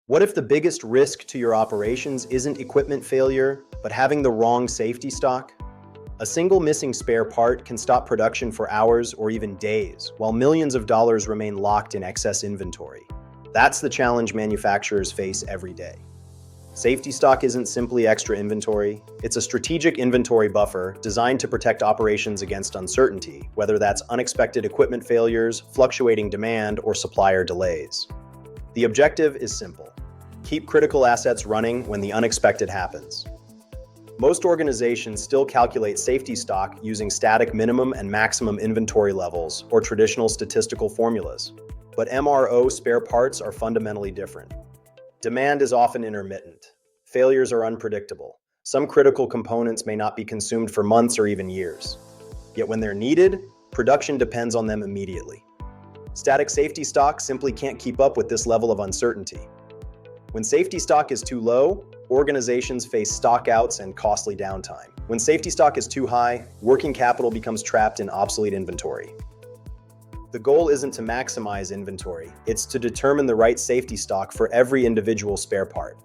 What if the biggest risk to your operations isn't equipment failure, but having the wrong safety stock? A single missing spare part can stop production for hours or even days, while millions of dollars remain locked in excess inventory. That's the challenge manufacturers face every day. Safety stock isn't simply extra inventory, it's a strategic inventory buffer designed to protect operations against uncertainty, whether that's unexpected equipment failures, fluctuating demand, or supplier delays. The objective is simple: keep critical assets running when the unexpected happens. Most organizations still calculate safety stock using static minimum and maximum inventory levels or traditional statistical formulas. But MRO spare parts are fundamentally different. Demand is often intermittent. Failures are unpredictable. Some critical components may not be consumed for months or even years. Yet when they're needed, production depends on them immediately. Static safety stock simply can't keep up with this level of uncertainty. When safety stock is too low, organizations face stockouts and costly downtime. When safety stock is too high, working capital becomes trapped in obsolete inventory. The goal isn't to maximize inventory, it's to determine the right safety stock for every individual spare part.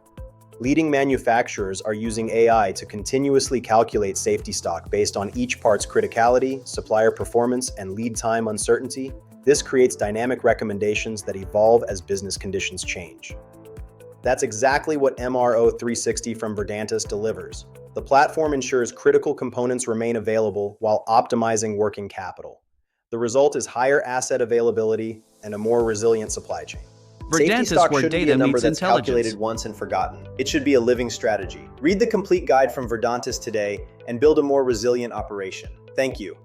Leading manufacturers are using AI to continuously calculate safety stock based on each part's criticality, supplier performance, and lead time uncertainty. This creates dynamic recommendations that evolve as business conditions change. That's exactly what MRO 360 from Verdantis delivers. The platform ensures critical components remain available while optimizing working capital. The result is higher asset availability and a more resilient supply chain. Safety stock shouldn't be a number that's calculated once and forgotten. It should be a living strategy. Read the complete guide from Verdantis today and build a more resilient operation. Thank you.